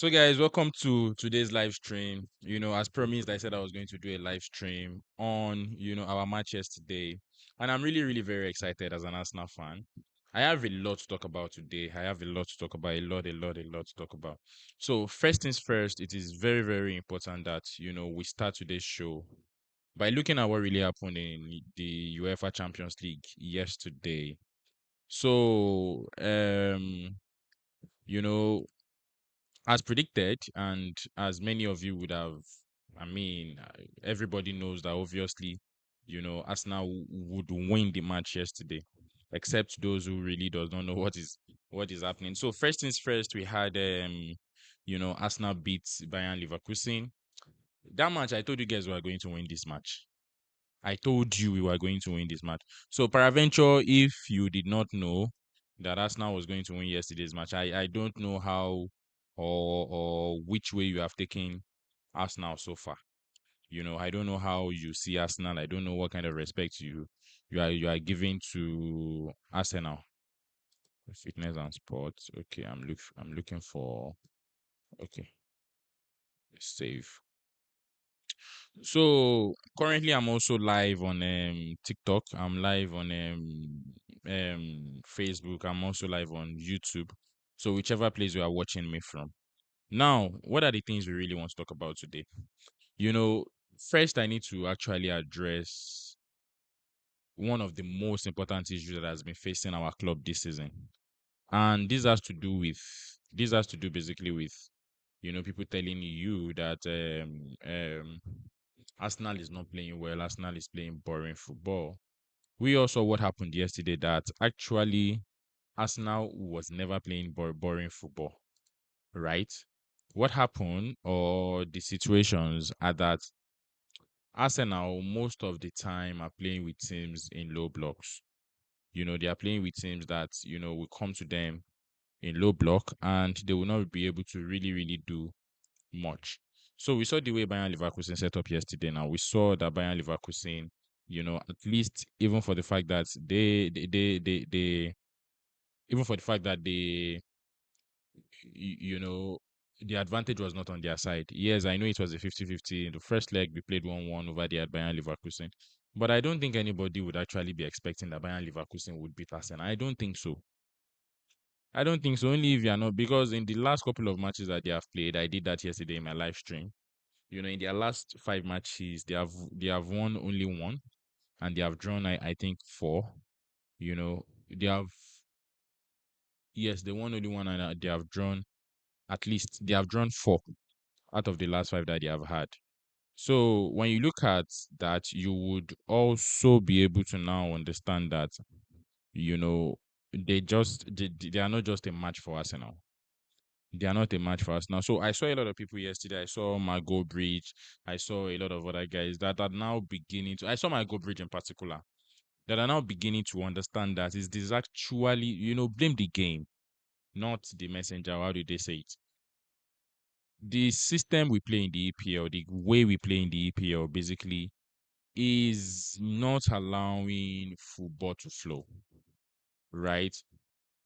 So, guys, welcome to today's live stream. As promised, I said I was going to do a live stream on, our match yesterday. And I'm really, really very excited as an Arsenal fan. I have a lot to talk about today. I have a lot to talk about, a lot to talk about. So, first things first, it is very, very important that, we start today's show by looking at what really happened in the UEFA Champions League yesterday. So, you know, as predicted, and as many of you would have, everybody knows that obviously, Arsenal would win the match yesterday, except those who really does not know what is happening. So first things first, we had Arsenal beat Bayern Leverkusen. That match, I told you guys we were going to win this match. I told you we were going to win this match. So, peradventure, if you did not know that Arsenal was going to win yesterday's match, I don't know how or which way you have taken Arsenal so far. I don't know how you see Arsenal. I don't know what kind of respect you are giving to Arsenal. Fitness and sports. Okay, I'm looking for. Okay, save. So currently, I'm also live on TikTok. I'm live on Facebook. I'm also live on YouTube. So whichever place you are watching me from. Now, what are the things we really want to talk about today? You know, First I need to actually address one of the most important issues that has been facing our club this season, and this has to do basically with people telling you that Arsenal is not playing well. Arsenal is playing boring football. We also saw what happened yesterday, that actually Arsenal was never playing boring football, right? What happened, or the situations, are that Arsenal most of the time are playing with teams in low blocks. They are playing with teams that, will come to them in low block, and they will not be able to really, really do much. So we saw the way Bayern Leverkusen set up yesterday. Now we saw that Bayern Leverkusen, at least even for the fact that they even for the fact that you know, the advantage was not on their side. Yes, I know it was a 50-50. In the first leg, we played 1-1 over there at Bayern Leverkusen. But I don't think anybody would actually be expecting that Bayern Leverkusen would beat Arsenal. I don't think so. I don't think so. Only if you are not, because in the last couple of matches that they have played, I did that yesterday in my live stream. In their last five matches, they have won only one, and they have drawn, I think, four. They have, yes, they won only one, and they have drawn four out of the last five that they have had. So when you look at that, you would also be able to now understand that you know they are not just a match for Arsenal. They are not a match for us now. So I saw a lot of people yesterday. I saw Margot Bridge. I saw a lot of other guys that are now beginning to. I saw Margot Bridge in particular, that are now beginning to understand that is this actually, blame the game, not the messenger. How do they say it? The system we play in the EPL, the way we play in the EPL, basically is not allowing football to flow, right?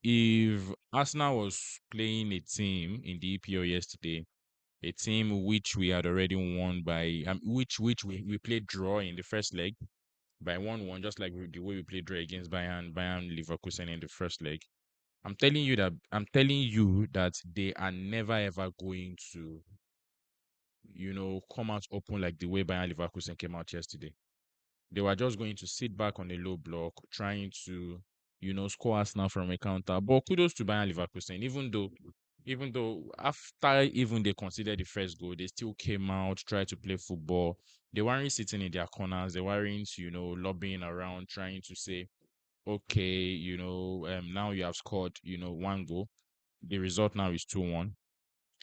If Arsenal was playing a team in the EPL yesterday, a team which we had already won by which we played draw in the first leg by 1-1, just like the way we played draw against Bayern Leverkusen in the first leg. I'm telling you that they are never ever going to come out open like the way Bayern Leverkusen came out yesterday. They were just going to sit back on a low block, trying to, score Arsenal from a counter. But kudos to Bayern Leverkusen, even though after even they considered the first goal, they still came out, tried to play football. They weren't sitting in their corners. They weren't, lobbying around, trying to say, okay, now you have scored, one goal. The result now is 2-1.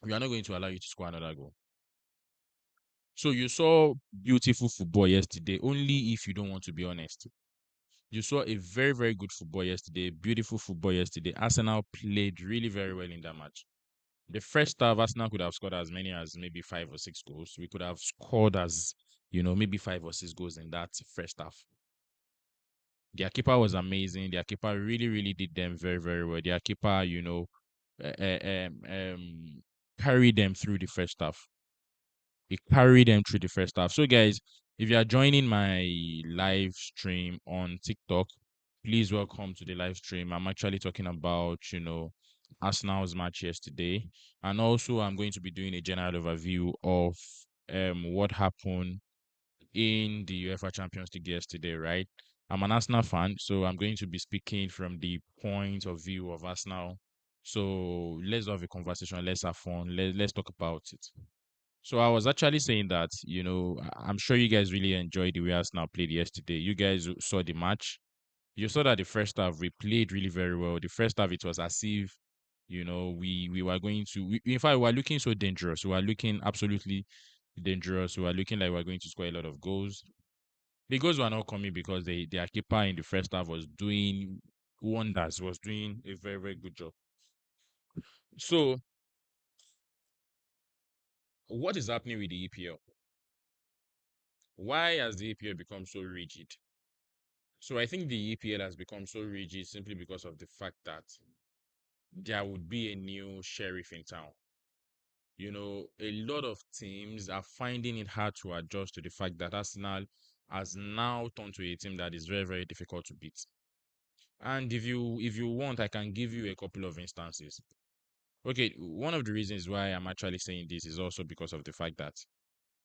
We are not going to allow you to score another goal. So you saw beautiful football yesterday, only if you don't want to be honest. You saw a very, very good football yesterday, beautiful football yesterday. Arsenal played really very well in that match. The first half, Arsenal could have scored as many as maybe 5 or 6 goals. We could have scored as, maybe 5 or 6 goals in that first half. Their keeper was amazing. Their keeper really, really did them very, very well. Their keeper, uh, uh, um, um, carried them through the first half. He carried them through the first half. So, guys, if you are joining my live stream on TikTok, please welcome to the live stream. I'm actually talking about, Arsenal's match yesterday. And also, I'm going to be doing a general overview of what happened in the UEFA Champions League yesterday, right? I'm an Arsenal fan, so I'm going to be speaking from the point of view of Arsenal. So let's have a conversation, let's have fun, let's talk about it. So I was actually saying that, I'm sure you guys really enjoyed the way Arsenal played yesterday. You guys saw the match. You saw that the first half we played really very well. The first half it was as if, we were going to. In fact, we were looking so dangerous. We were looking absolutely dangerous. We were looking like we were going to score a lot of goals. The goals were not coming because their keeper in the first half was doing wonders. Was doing a very very good job. So what is happening with the EPL? Why has the EPL become so rigid? So I think the EPL has become so rigid simply because of the fact that there would be a new sheriff in town. A lot of teams are finding it hard to adjust to the fact that Arsenal has now turned to a team that is very, very difficult to beat. And if you want, I can give you a couple of instances. Okay, one of the reasons why I'm actually saying this is also because of the fact that,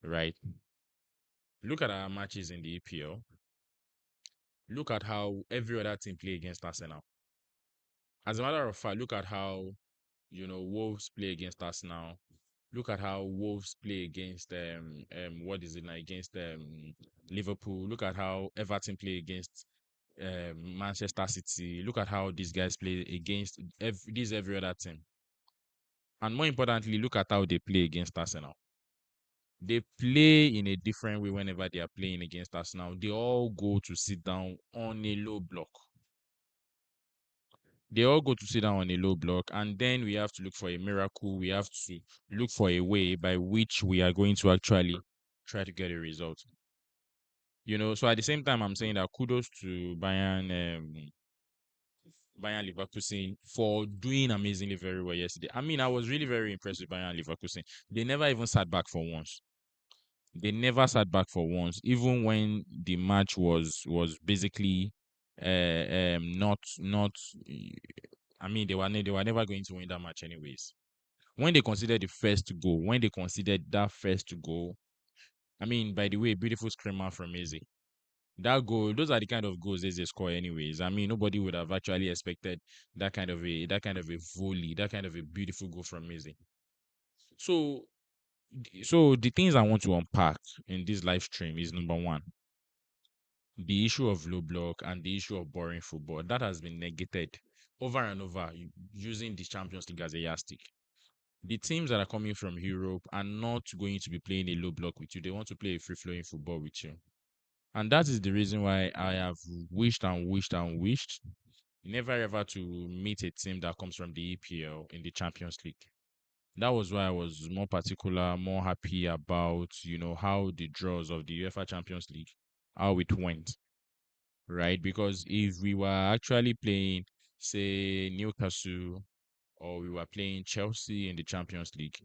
right, look at our matches in the EPL. Look at how every other team play against Arsenal. As a matter of fact, look at how Wolves play against Arsenal. Look at how Wolves play against what is it like against Liverpool. Look at how Everton play against Manchester City. Look at how these guys play against every other team. And more importantly, look at how they play against Arsenal. They play in a different way whenever they are playing against Arsenal. They all go to sit down on a low block. They all go to sit down on a low block, and then we have to look for a miracle. We have to look for a way by which we are going to actually try to get a result. So at the same time, I'm saying that kudos to Bayern Leverkusen for doing amazingly very well yesterday. I mean, I was really very impressed with Bayern Leverkusen. They never even sat back for once. They never sat back for once, even when the match was basically not. I mean, they were never going to win that match anyways. When they considered the first goal, when they considered that first goal, I mean, by the way, beautiful screamer from Eze. That goal, those are the kind of goals Eze score anyways. I mean, nobody would have actually expected that kind of a volley, that kind of a beautiful goal from Eze. So the things I want to unpack in this live stream is number one, the issue of low block and the issue of boring football. That has been negated over and over using the Champions League as a yardstick. The teams that are coming from Europe are not going to be playing a low block with you. They want to play a free flowing football with you. And that is the reason why I have wished and wished and wished never ever to meet a team that comes from the EPL in the Champions League. That was why I was more particular, more happy about, how the draws of the UEFA Champions League, how it went, right? Because if we were actually playing, say, Newcastle, or we were playing Chelsea in the Champions League,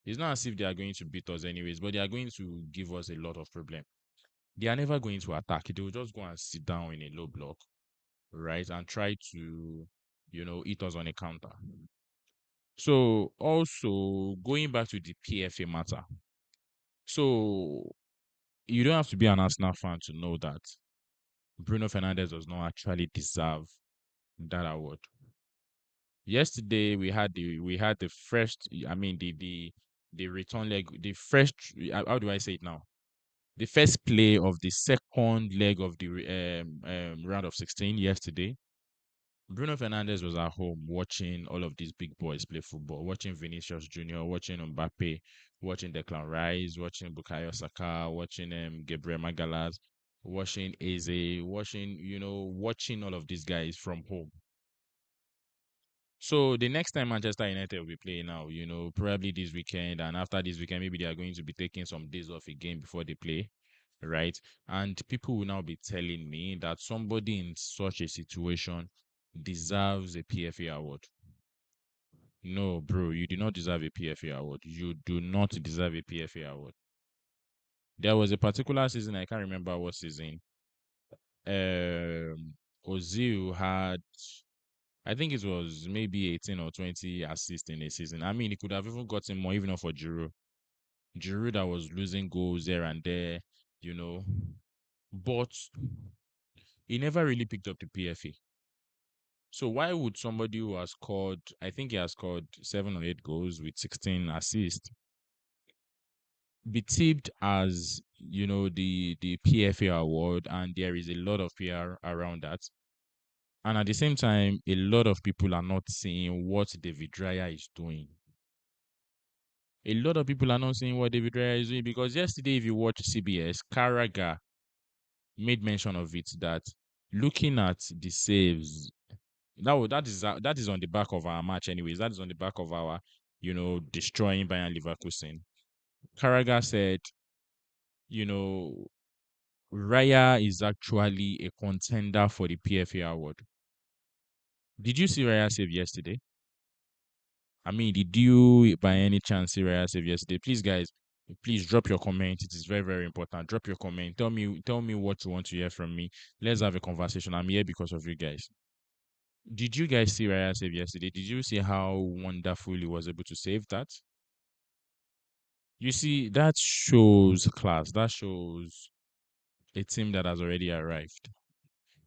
it's not as if they are going to beat us anyways, but they are going to give us a lot of problem. They are never going to attack. They will just go and sit down in a low block, right? And try to, eat us on a counter. So also going back to the PFA matter. So you don't have to be an Arsenal fan to know that Bruno Fernandes does not actually deserve that award. Yesterday we had the first, I mean the return leg, the first, how do I say it now? The first play of the second leg of the round of 16 yesterday. Bruno Fernandes was at home watching all of these big boys play football, watching Vinicius Junior, watching Mbappe, watching Declan Rice, watching Bukayo Saka, watching Gabriel Magalas, watching Eze, watching all of these guys from home. So the next time Manchester United will be playing now, probably this weekend, and after this weekend, maybe they are going to be taking some days off again before they play, right? And people will now be telling me that somebody in such a situation deserves a PFA award. No, bro, you do not deserve a PFA award. You do not deserve a PFA award. There was a particular season, I can't remember what season. Ozil had, I think it was maybe 18 or 20 assists in a season. I mean, he could have even gotten more, even not for Giroud. Giroud that was losing goals there and there, you know. But he never really picked up the PFA. So why would somebody who has scored, I think he has scored 7 or 8 goals with 16 assists, be tipped as, the PFA award, and there is a lot of PR around that. And at the same time, a lot of people are not seeing what David Raya is doing. A lot of people are not seeing what David Raya is doing, because yesterday, if you watch CBS, Carragher made mention of it, that looking at the saves, that is on the back of our match, anyways. That is on the back of our, destroying Bayern Leverkusen. Carragher said, you know, Raya is actually a contender for the PFA award. Did you see Raya save yesterday? I mean, did you by any chance see Raya save yesterday? Please, guys, please drop your comment. It is very, very important. Drop your comment. Tell me what you want to hear from me. Let's have a conversation. I'm here because of you guys. Did you guys see Raya save yesterday? Did you see how wonderful he was able to save that? You see, that shows class. That shows a team that has already arrived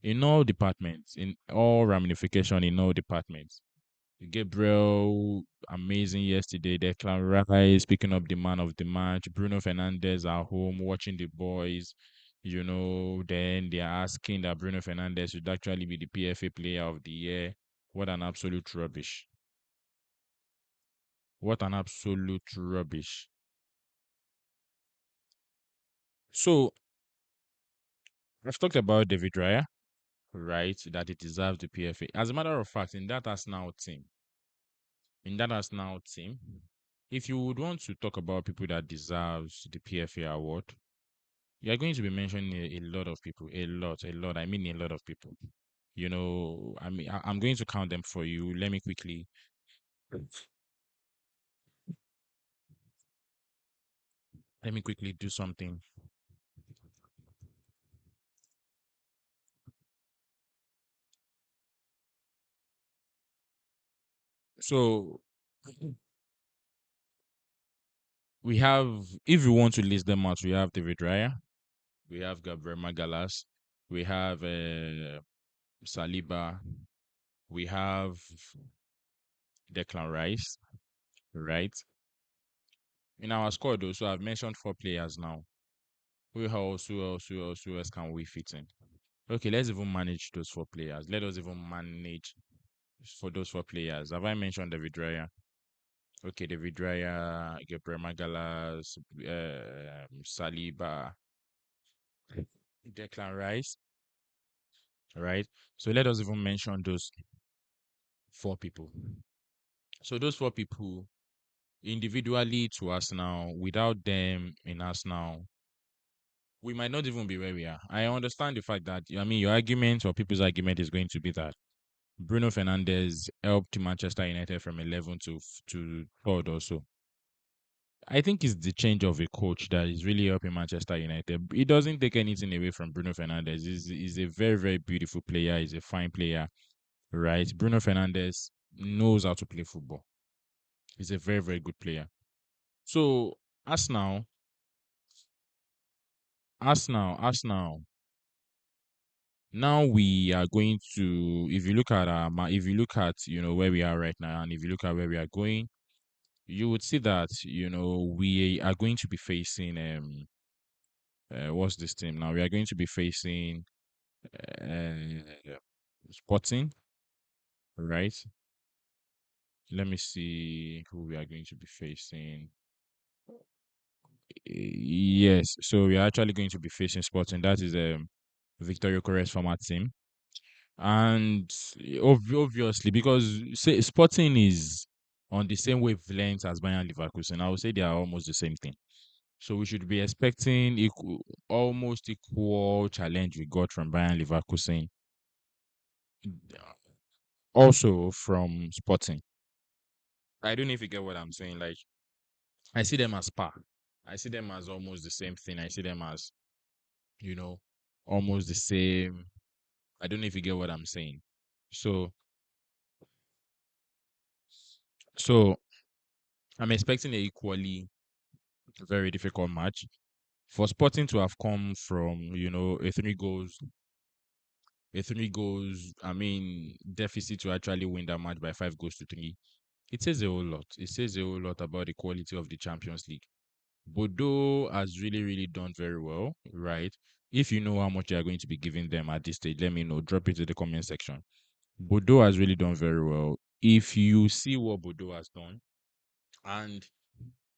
in all departments, in all ramification, in all departments. Gabriel, amazing yesterday. Declan Rice picking up the man of the match. Bruno Fernandez at home watching the boys. Then they're asking that Bruno Fernandez should actually be the PFA player of the year. What an absolute rubbish. What an absolute rubbish. So, I've talked about David Raya, right? That he deserves the PFA. As a matter of fact, in that Arsenal team, if you would want to talk about people that deserves the PFA award, you're going to be mentioning a lot of people, a lot. I mean, a lot of people. I mean, I'm going to count them for you. Let me quickly do something. So we have, if you want to list them out, we have David Raya, we have Gabriel Magalas, we have Saliba, we have Declan Rice, right? In our squad, though, so I've mentioned 4 players now. Who else can we fit in? Okay, let's even manage those 4 players. Let us even manage for those 4 players. Have I mentioned David Raya? Okay, David Raya, Gabriel Magalas, Saliba, Declan Rice, right? So let us even mention those 4 people. So those 4 people individually to us now, without them in us now, we might not even be where we are. I understand the fact that, I mean, your argument or people's argument is going to be that Bruno Fernandes helped Manchester United from 11 to third or so. I think it's the change of a coach that is really helping Manchester United. It doesn't take anything away from Bruno Fernandes. He's a very, very beautiful player. He's a fine player, right? Bruno Fernandes knows how to play football. He's a very, very good player. So, Arsenal, Arsenal. Now we are going to, if you look at, where we are right now, and if you look at where we are going, you would see that, we are going to be facing what's this team now? We are going to be facing Sporting, right? Let me see who we are going to be facing. Yes, so we are actually going to be facing Sporting. That is Victoria Corres former team, and obviously because say Sporting is on the same wavelength as Bayern Leverkusen, I would say they are almost the same thing. So we should be expecting almost equal challenge we got from Bayern Leverkusen, also from Sporting. I don't know if you get what I'm saying. Like, I see them as par. I see them as almost the same thing. I see them as, you know, almost the same. I don't know if you get what I'm saying. So, so I'm expecting a equally very difficult match for Sporting to have come from, a three goals, I mean, deficit to actually win that match by 5 goals to 3. It says a whole lot. It says a whole lot about the quality of the Champions League. Bodo has really, really done very well, right? If you know how much you are going to be giving them at this stage, let me know. Drop it to the comment section. Bodo has really done very well. If you see what Bodo has done, and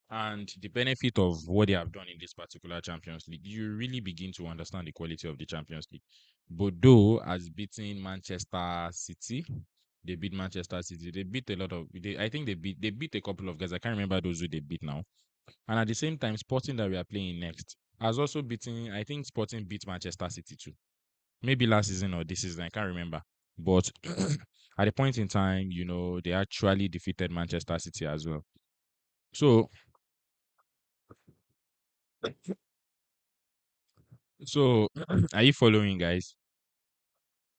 and the benefit of what they have done in this particular Champions League, you really begin to understand the quality of the Champions League. Bodo has beaten Manchester City. They beat Manchester City. They beat a lot of. I think they beat a couple of guys. I can't remember those who they beat now. And at the same time, Sporting that we are playing next has also beaten. I think Sporting beat Manchester City too. Maybe last season or this season. I can't remember. But at the point in time, they actually defeated Manchester City as well. So So, are you following, guys?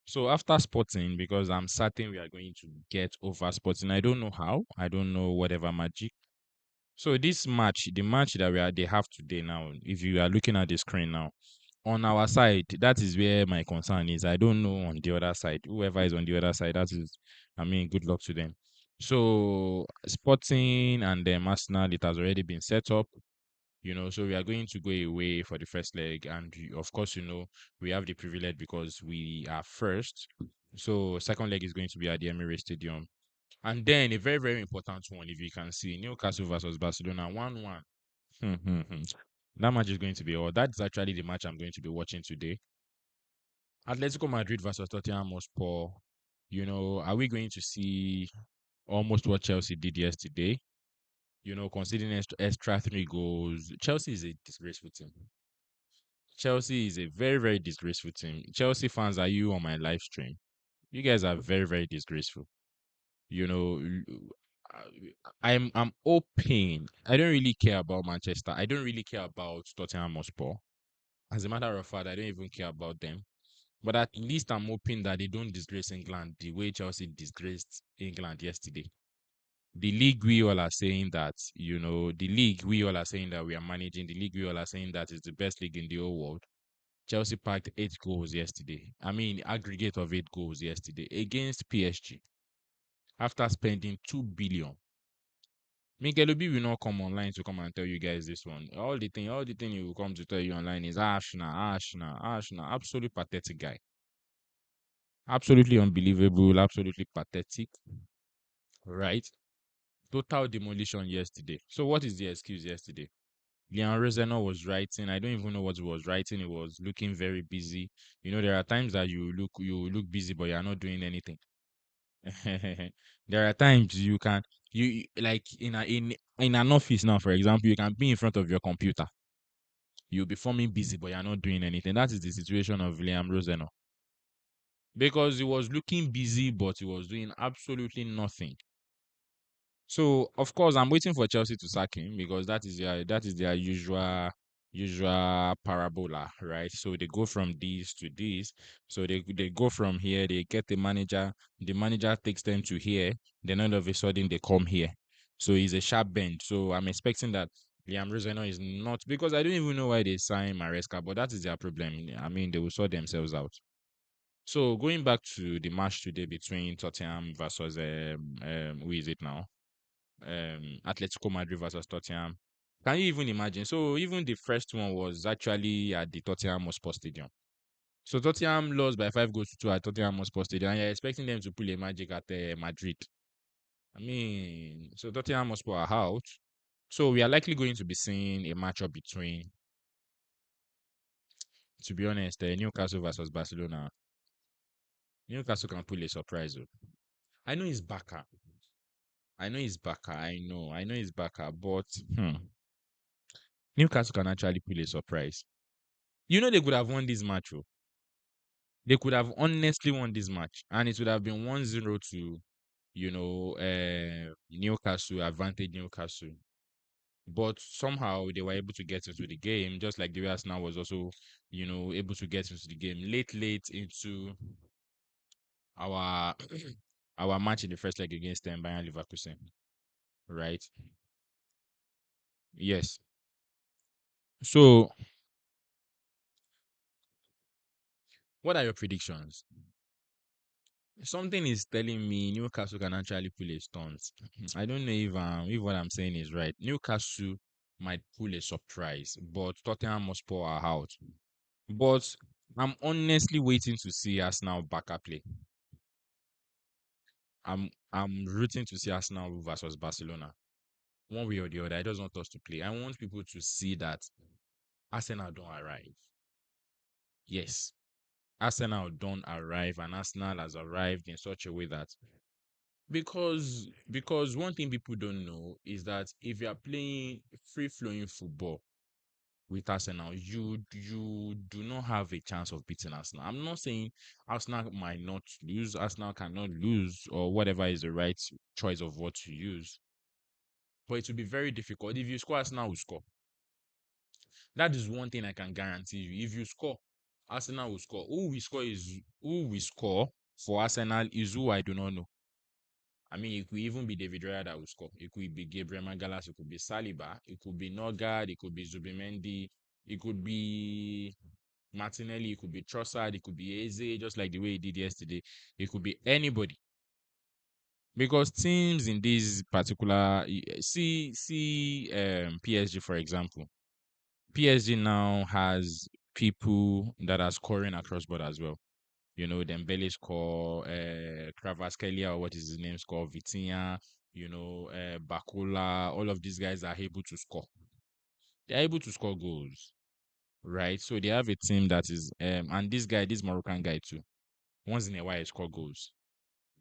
So after Sporting, because I'm certain we are going to get over Sporting. I don't know how. I don't know whatever magic. So this match, the match that they have today now, if you are looking at the screen now, on our side, that is where my concern is. I don't know on the other side. Whoever is on the other side, that is, I mean, good luck to them. So Sporting and Arsenal, it has already been set up. So we are going to go away for the first leg, and of course, we have the privilege because we are first. So second leg is going to be at the Emirates Stadium, and then a very very important one, if you can see, Newcastle versus Barcelona, 1-1. That match is going to be all. That's actually the match I'm going to be watching today. Atletico Madrid versus Tottenham Hotspur. Are we going to see almost what Chelsea did yesterday? Considering extra 3 goals, Chelsea is a disgraceful team. Chelsea is a very, very disgraceful team. Chelsea fans, are you on my live stream? You guys are very, very disgraceful. You know, I'm open. I don't really care about Manchester. I don't really care about Tottenham Hotspur. As a matter of fact, I don't even care about them. But at least I'm hoping that they don't disgrace England the way Chelsea disgraced England yesterday. The league, we all are saying that, the league, we all are saying that we are managing. The league, we all are saying that it's the best league in the whole world. Chelsea packed 8 goals yesterday. I mean, aggregate of 8 goals yesterday against PSG after spending 2 billion. Miguel Obi will not come online to come and tell you guys this one. All the thing he will come to tell you online is Arsenal, Arsenal, Arsenal. Absolute pathetic guy. Absolutely unbelievable. Absolutely pathetic. Right? Total demolition yesterday. So what is the excuse yesterday? Leon Roseno was writing. I don't even know what he was writing. He was looking very busy. There are times that you look busy, but you're not doing anything. There are times like in an office now, for example, you can be in front of your computer. You'll be forming busy, but you're not doing anything. That is the situation of Liam Roseno. Because he was looking busy, but he was doing absolutely nothing. So of course I'm waiting for Chelsea to sack him because that is their usual parabola, right? So they go from this to this. So they go from here, they get the manager takes them to here, then all of a sudden they come here. So he's a sharp bend. So I'm expecting that Liam Roseno is not, because I don't even know why they signed Maresca, but that is their problem. I mean, they will sort themselves out. So going back to the match today between Tottenham versus who is it now? Atletico Madrid versus Tottenham. Can you even imagine? So even the first one was actually at the Tottenham Hotspur Stadium. So Tottenham lost by 5 goals to 2 at Tottenham Hotspur Stadium, and you're expecting them to pull a magic at Madrid. I mean, so Tottenham Hotspur are out. So we are likely going to be seeing a matchup between, to be honest, Newcastle versus Barcelona. Newcastle can pull a surprise. Oh. I know it's Baka. I know it's Baka. I know it's Baka, but Newcastle can actually pull a surprise. They could have won this match. Oh. They could have honestly won this match, and it would have been 1-0 to Newcastle, advantage Newcastle. But somehow they were able to get into the game, just like the way Arsenal was also, able to get into the game late into our our match in the first leg against them, Bayern Leverkusen, right? Yes. So, what are your predictions? Something is telling me Newcastle can actually pull a stunt. I don't know if what I'm saying is right. Newcastle might pull a surprise, but Tottenham must pour are out. But I'm honestly waiting to see Arsenal back at play. I'm rooting to see Arsenal versus Barcelona. One way or the other. I just want us to play. I want people to see that Arsenal don't arrive. Yes. Arsenal don't arrive, and Arsenal has arrived in such a way that because one thing people don't know is that if you are playing free flowing football with Arsenal, you do not have a chance of beating Arsenal. I'm not saying Arsenal might not lose, Arsenal cannot lose, or whatever is the right choice of what to use. But it will be very difficult. If you score, Arsenal will score. That is one thing I can guarantee you. If you score, Arsenal will score. Who we score for Arsenal is who I do not know. I mean, it could even be David Raya that will score. It could be Gabriel Magalas. It could be Saliba. It could be Nogard. It could be Zubimendi. It could be Martinelli. It could be Trossard. It could be Eze, just like the way he did yesterday. It could be anybody. Because teams in this particular PSG for example. PSG now has people that are scoring across board as well. Dembele score, Kvaratskhelia, or what is his name, score, Vitinha, Bakula, all of these guys are able to score. They're able to score goals, right? So they have a team that is, and this Moroccan guy too, once in a while, he score goals.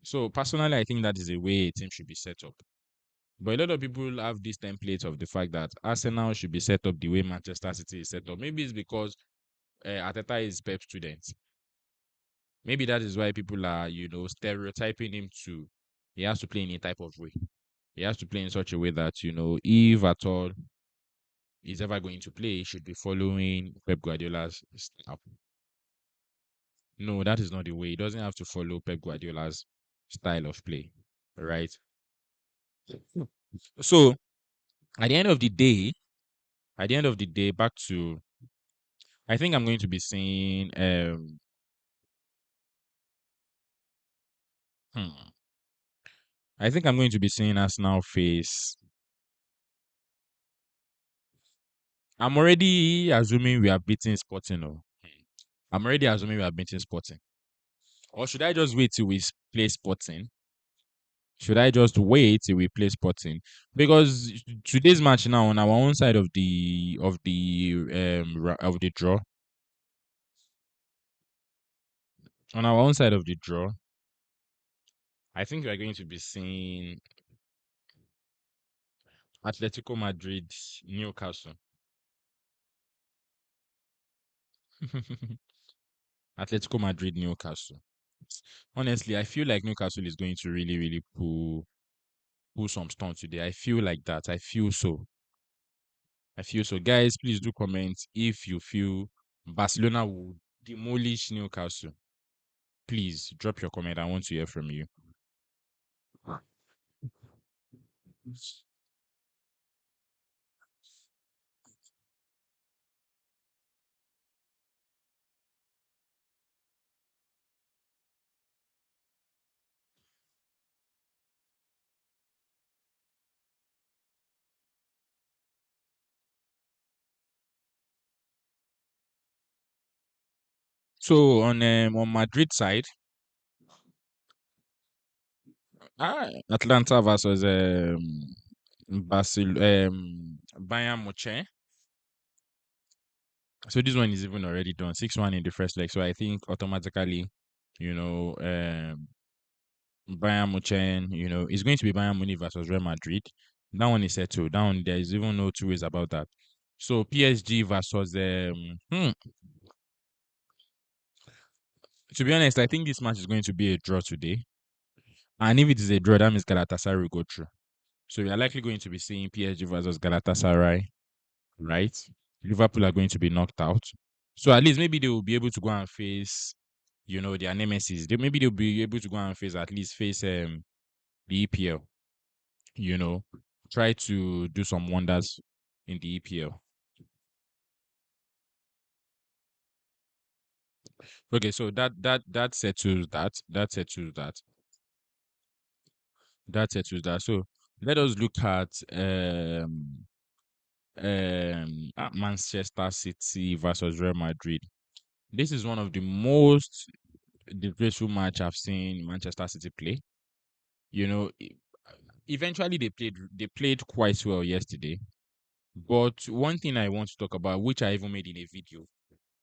So personally, I think that is the way a team should be set up. But a lot of people have this template of the fact that Arsenal should be set up the way Manchester City is set up. Maybe it's because Arteta is Pep student. Maybe that is why people are, stereotyping him to. He has to play in a type of way. He has to play in such a way that, if at all he's ever going to play, he should be following Pep Guardiola's style. No, that is not the way. He doesn't have to follow Pep Guardiola's style of play, right? So at the end of the day, back to, I think I'm going to be seeing, hmm, I think I'm going to be seeing Arsenal face. I'm already assuming we are beating Sporting. Oh. I'm already assuming we are beating Sporting. Or should I just wait till we play Sporting? Should I just wait till we play Sporting? Because today's match now on our own side of the draw, on our own side of the draw, I think we are going to be seeing Atletico Madrid, Newcastle. Atletico Madrid, Newcastle. Honestly, I feel like Newcastle is going to really, really pull some stunt today. I feel like that. I feel so. Guys, please do comment if you feel Barcelona will demolish Newcastle. Please drop your comment. I want to hear from you. So on Madrid side, Atlanta versus Bayern Munich. So this one is even already done 6-1 in the first leg. So I think automatically, you know, Bayern Munich, it's going to be Bayern Munich versus Real Madrid. That one is settled. That one, there is even no two ways about that. So PSG versus to be honest, I think this match is going to be a draw today. And if it is a draw, that means Galatasaray will go through. So we are likely going to be seeing PSG versus Galatasaray, right? Liverpool are going to be knocked out. So at least maybe they will be able to go and face, their nemesis. Maybe they'll be able to go and face at least face the EPL. You know, try to do some wonders in the EPL. Okay, so that settles that. That settles that. That settles that. So let us look at Manchester City versus Real Madrid. This is one of the most disgraceful match I've seen Manchester City play. You know, eventually they played quite well yesterday. But one thing I want to talk about, which I even made in a video,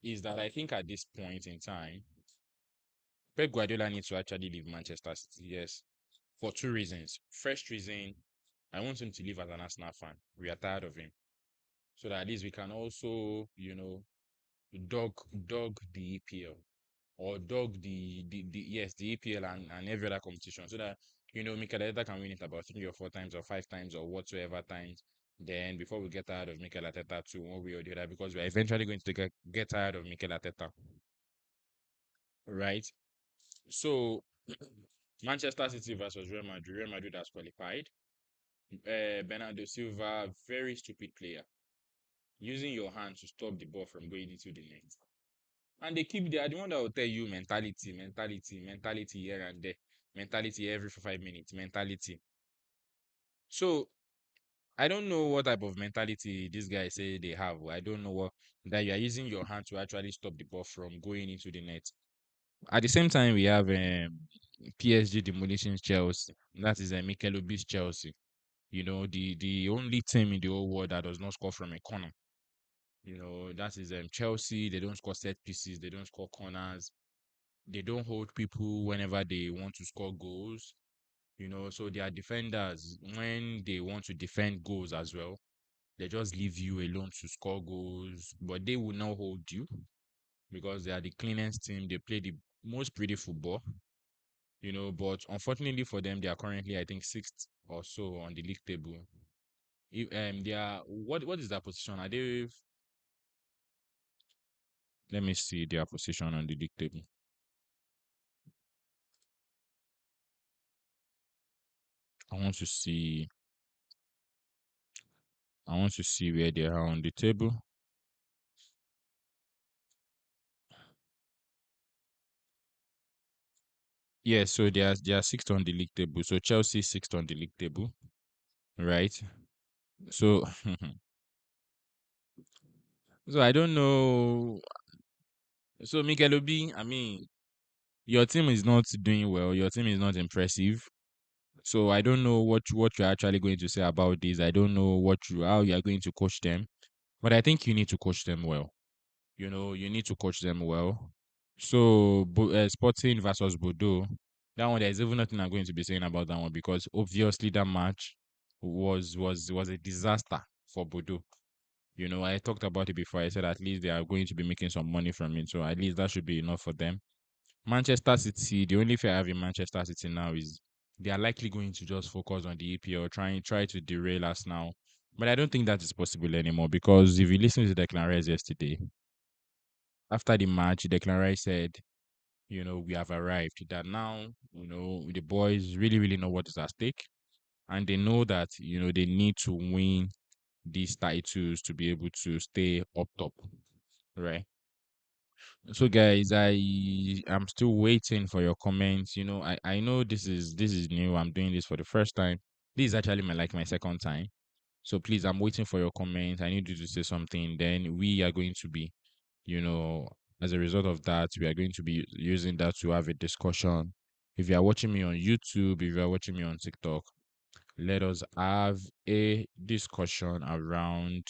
is that I think at this point in time, Pep Guardiola needs to actually leave Manchester City. Yes, for two reasons. First reason, I want him to leave as an Arsenal fan. We are tired of him, so that at least we can also, dog the EPL, or dog the yes, the EPL and every other competition, so that Mikel Arteta can win it about 3 or 4 times or 5 times or whatsoever times. Then before we get tired of Mikel Arteta too, one way or the other, because we are eventually going to get tired of Mikel Arteta, right? So Manchester City versus Real Madrid. Real Madrid has qualified. Bernardo Silva, very stupid player, using your hand to stop the ball from going into the net. And they are the one that will tell you mentality, mentality, mentality here and there, mentality every 5 minutes, mentality. So I don't know what type of mentality this guy say they have. I don't know what that you are using your hand to actually stop the ball from going into the net. At the same time, we have PSG demolishing Chelsea. That is Mikel Obi's Chelsea. The only team in the whole world that does not score from a corner. That is Chelsea. They don't score set pieces. They don't score corners. They don't hold people whenever they want to score goals. So their defenders, when they want to defend goals as well, they just leave you alone to score goals. But they will not hold you because they are the cleanest team. They play the most pretty football. But unfortunately for them, they are currently, I think, sixth or so on the league table. If, they are what is their position? Are they? Let me see their position on the league table. I want to see. I want to see where they are on the table. Yeah, so they are sixth on the league table. So Chelsea sixth on the league table, right? So so I don't know. So Mikel Obi, I mean, your team is not doing well. Your team is not impressive. So I don't know what you're actually going to say about this. I don't know how you are going to coach them. But I think you need to coach them well. You need to coach them well. So, Sporting versus Bordeaux, that one, there's even nothing I'm going to be saying about that one because obviously that match was a disaster for Bordeaux. I talked about it before. I said at least they are going to be making some money from it. So at least that should be enough for them. Manchester City, the only fear I have in Manchester City now is they are likely going to just focus on the EPL, try to derail us now. But I don't think that is possible anymore because if you listen to Declan Rice yesterday, after the match, Declan Rice said, we have arrived. That now, the boys really, really know what is at stake. And they know that, they need to win these titles to be able to stay up top. Right. So guys, I'm still waiting for your comments. I know this is new. I'm doing this for the first time. This is actually my second time. So please, I'm waiting for your comments. I need you to say something. Then we are going to be, you know, as a result of that, we are going to be using that to have a discussion. If you are watching me on YouTube, if you are watching me on TikTok, let us have a discussion around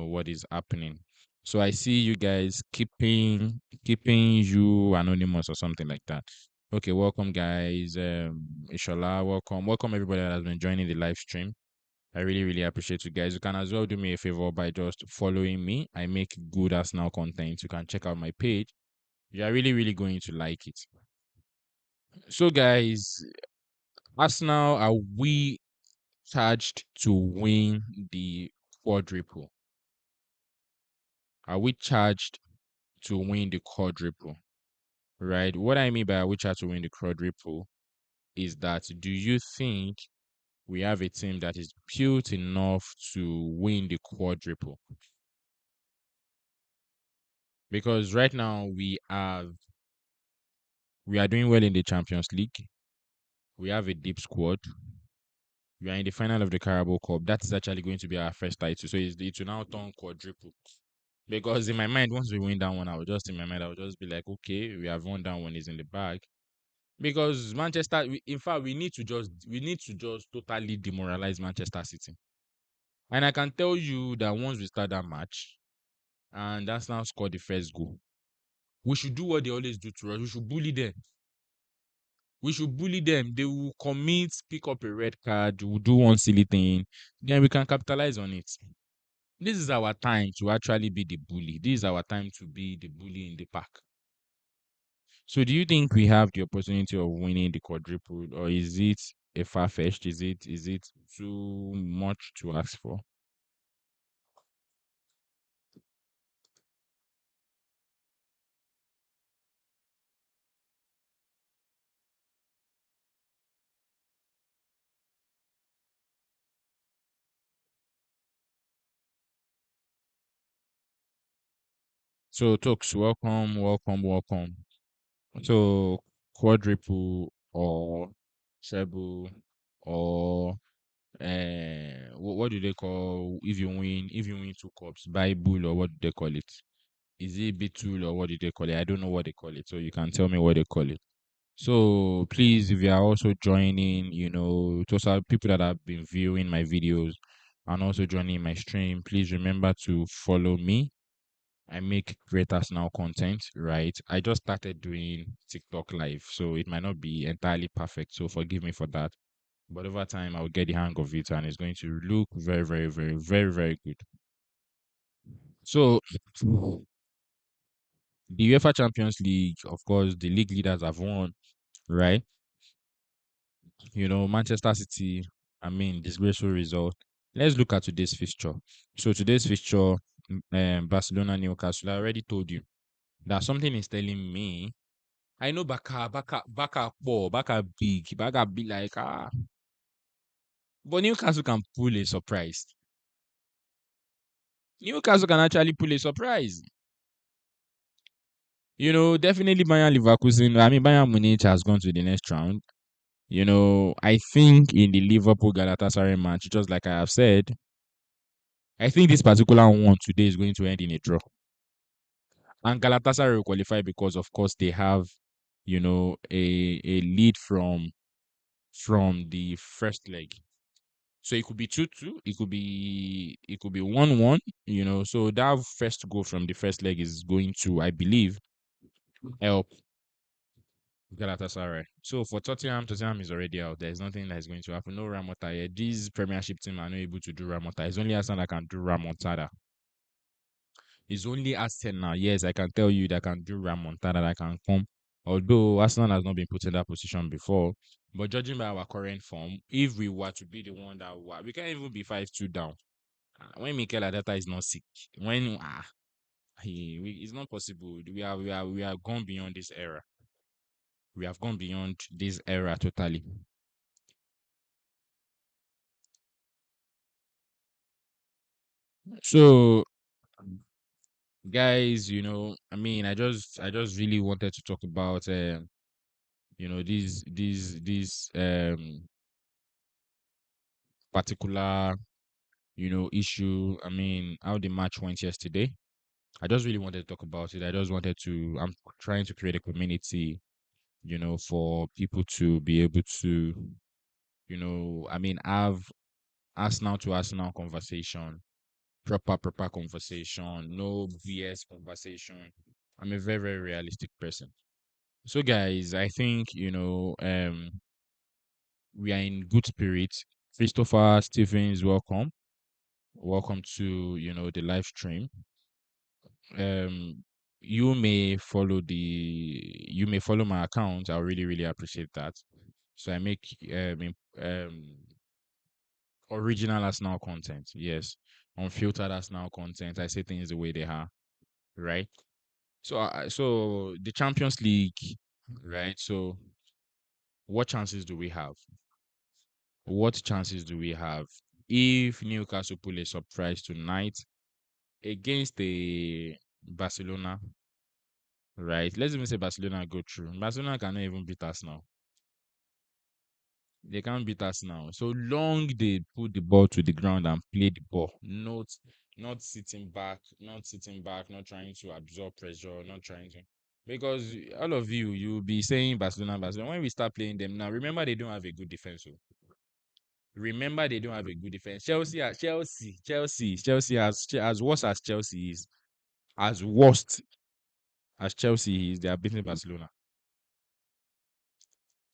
what is happening. So I see you guys keeping you anonymous or something like that. Okay, welcome guys. Ishola, welcome everybody that has been joining the live stream. I really, really appreciate you guys. You can as well do me a favor by just following me. I make good as now content. You can check out my page. You are really, really going to like it. So, guys, Arsenal, are we charged to win the quadruple? Are we charged to win the quadruple? Right? What I mean by are we charged to win the quadruple is that, do you think we have a team that is built enough to win the quadruple? Because right now we are doing well in the Champions League. We have a deep squad. We are in the final of the Carabao Cup. That is actually going to be our first title. So it will now turn quadruple. Because in my mind, once we win that one, I will just be like, okay, we have won that one, is in the bag. Because Manchester, in fact, we need to just totally demoralize Manchester City. And I can tell you that once we start that match, and that's now scored the first goal, we should do what they always do to us. We should bully them. We should bully them. They will commit, pick up a red card, will do one silly thing, then we can capitalize on it. This is our time to actually be the bully. This is our time to be the bully in the pack. So, do you think we have the opportunity of winning the quadruple, or is it a far fetched? Is it too much to ask for? So, Tokes, welcome, welcome, welcome. So, quadruple or treble or what do they call if you win two cups, Bible, or what do they call it? Is it Bitul, or what do they call it? I don't know what they call it. So you can tell me what they call it. So please, if you are also joining, those are people that have been viewing my videos and also joining my stream, please remember to follow me. I make great Arsenal content, right? I just started doing TikTok live, so it might not be entirely perfect. So forgive me for that. But over time, I'll get the hang of it, and it's going to look very, very, very, very, very good. So, the UEFA Champions League, of course, the league leaders have won, right? Manchester City, disgraceful result. Let's look at today's fixture. So, today's fixture, Barcelona, Newcastle, I already told you that something is telling me. I know Baka big, Baka big like, but Newcastle can pull a surprise. Newcastle can actually pull a surprise. Definitely Bayern Leverkusen. Bayern Munich has gone to the next round. I think in the Liverpool Galatasaray match, just like I have said, I think this particular one today is going to end in a draw. And Galatasaray will qualify because, of course, they have, a lead from the first leg. So it could be 2-2, it could be 1-1, So that first goal from the first leg is going to, I believe, help Galatasaray. So for Tottenham is already out. There's nothing that is going to happen. No Ramota here. These Premiership team are not able to do Ramota. It's only Arsenal that can do Ramontada. It's only Arsenal. Yes, I can tell you that can do Ramontada, that can come. Although Arsenal has not been put in that position before. But judging by our current form, if we were to be the one that we can't even be 5-2 down. When Mikel Arteta is not sick, when it's not possible. We are gone beyond this era. We have gone beyond this era totally. So, guys, I just really wanted to talk about this particular issue. How the match went yesterday. I just really wanted to talk about it. I'm trying to create a community, for people to be able to, have Arsenal to Arsenal conversation, proper conversation, no BS conversation. I'm a very, very realistic person. So guys, I think we are in good spirits. Christopher Stevens, welcome. Welcome to the live stream. Um you may follow my account. I really, really appreciate that. So I make original Arsenal content. Yes, unfiltered Arsenal content. I say things the way they are, right? So, so the Champions League, right? So, what chances do we have? What chances do we have if Newcastle pull a surprise tonight against the Barcelona? Right? Let's even say Barcelona go through. Barcelona cannot even beat us now. They can't beat us now. So long they put the ball to the ground and play the ball, not sitting back, not trying to absorb pressure, not trying to, because all of you will be saying Barcelona, Barcelona. When we start playing them now, remember they don't have a good defense. So remember they don't have a good defense. Chelsea as worse as Chelsea is, as worst as Chelsea is, they are beating Barcelona.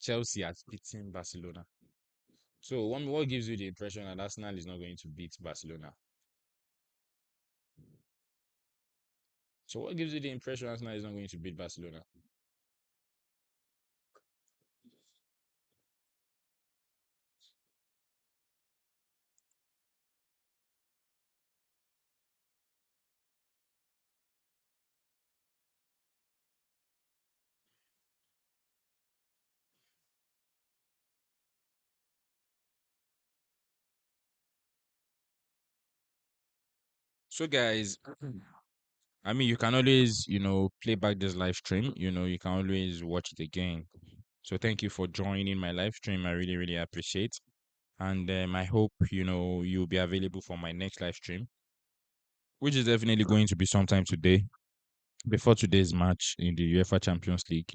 Chelsea has beaten Barcelona. So what gives you the impression that Arsenal is not going to beat Barcelona? So what gives you the impression Arsenal is not going to beat Barcelona? So guys, I mean you can always, play back this live stream. You can always watch it again. So thank you for joining my live stream. I really, really appreciate. And I hope, you'll be available for my next live stream, which is definitely going to be sometime today, before today's match in the UEFA Champions League.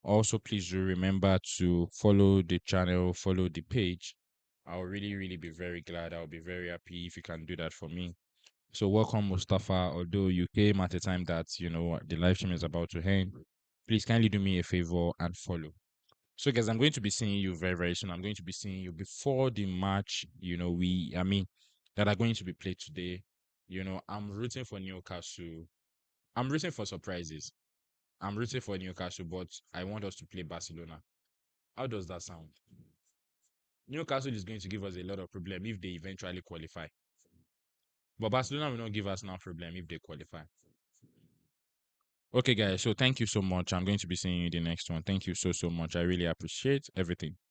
Also, please do remember to follow the channel, follow the page. I'll really, really be very glad. I'll be very happy if you can do that for me. So, welcome, Mustafa. Although you came at a time that, the live stream is about to end, please kindly do me a favor and follow. So, guys, I'm going to be seeing you very, very soon. I'm going to be seeing you before the match, that are going to be played today. I'm rooting for Newcastle. I'm rooting for surprises. I'm rooting for Newcastle, but I want us to play Barcelona. How does that sound? Newcastle is going to give us a lot of problem if they eventually qualify. But Barcelona will not give us no problem if they qualify. Okay, guys. So thank you so much. I'm going to be seeing you in the next one. Thank you so much. I really appreciate everything.